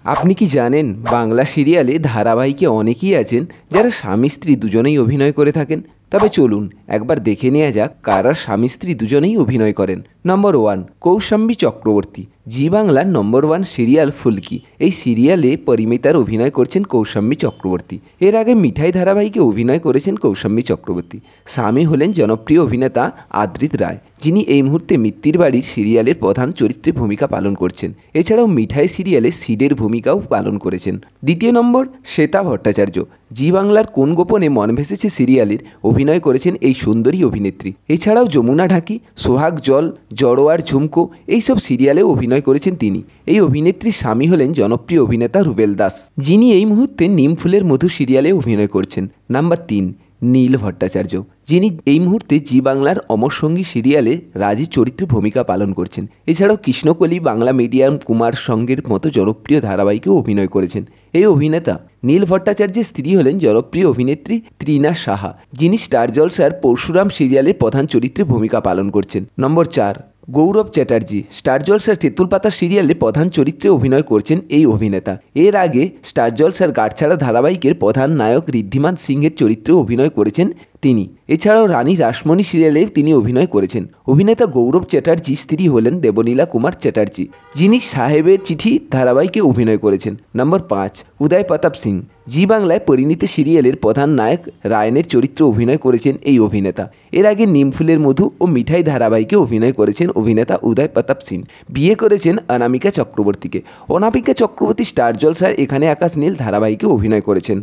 আপনি কি জানেন বাংলা সিরিয়ালে ধারাবাহিকে অনেকেই আছেন যারা স্বামী স্ত্রী দুজনেই অভিনয় করে থাকেন। তবে চলুন একবার দেখে নেওয়া যাক কারা স্বামী স্ত্রী দুজনেই অভিনয় করেন। নম্বর 1, কৌশাম্বী চক্রবর্তী। জি বাংলার নম্বর 1 সিরিয়াল ফুলকি, এই সিরিয়ালে পরিমিতার অভিনয় করছেন কৌশাম্বী চক্রবর্তী। এর আগে মিঠাই ধারাবাহিকে অভিনয় করেছেন কৌশাম্বী চক্রবর্তী। স্বামী হলেন জনপ্রিয় অভিনেতা আদ্রিত রায়, যিনি এই মুহূর্তে মিত্তির বাড়ির সিরিয়ালের প্রধান চরিত্রে ভূমিকা পালন করছেন। এছাড়াও মিঠাই সিরিয়ালে সিডের ভূমিকাও পালন করেছেন। দ্বিতীয় নম্বর, শ্বেতা ভট্টাচার্য। জি বাংলার কোন গোপনে মন ভেসেছে সিরিয়ালের অভিনয় করেছেন এই সুন্দরী অভিনেত্রী। এছাড়াও যমুনা ঢাকি, সোহাগ জল, জড়োয়ার ঝুমকো এইসব সিরিয়ালেও অভিনয় করেছেন তিনি। এই অভিনেত্রীর স্বামী হলেন জনপ্রিয় অভিনেতা রুবেল দাস, যিনি এই মুহূর্তে নিম ফুলের মধু সিরিয়ালে অভিনয় করছেন। নাম্বার 3, নীল ভট্টাচার্য, যিনি এই মুহূর্তে জি বাংলার অমর সঙ্গী সিরিয়ালে রাজী চরিত্রে ভূমিকা পালন করছেন। এছাড়াও কৃষ্ণকলি, বাংলা মিডিয়াম, কুমার সঙ্গের মতো জনপ্রিয় ধারাবাহিকেও অভিনয় করেছেন। এই অভিনেতা নীল ভট্টাচার্যের স্ত্রী হলেন জনপ্রিয় অভিনেত্রী তৃণা সাহা, যিনি স্টার জলসার পরশুরাম সিরিয়ালের প্রধান চরিত্রে ভূমিকা পালন করছেন। নম্বর 4, গৌরব চ্যাটার্জি। স্টার জলসার তেঁতুল পাতা সিরিয়ালে প্রধান চরিত্রে অভিনয় করছেন এই অভিনেতা। এর আগে স্টার জলসার গাঁটছাড়া ধারাবাহিকের প্রধান নায়ক ঋদ্ধিমান সিংহের চরিত্রে অভিনয় করেছেন তিনি। এছাড়াও রানী রাসমণি সিরিয়ালেও তিনি অভিনয় করেছেন। অভিনেতা গৌরব চ্যাটার্জি স্ত্রী হলেন দেবনীলা কুমার চ্যাটার্জি, যিনি সাহেবের চিঠি ধারাবাহিকে অভিনয় করেছেন। নম্বর 5, উদয় প্রতাপ সিং। জি বাংলায় পরিণীতি সিরিয়ালের প্রধান নায়ক রায়নের চরিত্রে অভিনয় করেছেন এই অভিনেতা। এর আগে নিমফুলের মধু ও মিঠাই ধারাবাহিকে অভিনয় করেছেন অভিনেতা উদয় প্রতাপ সিং। বিয়ে করেছেন অনামিকা চক্রবর্তীকে। অনামিকা চক্রবর্তী স্টার জলসার এখানে আকাশ নীল ধারাবাহিকে অভিনয় করেছেন।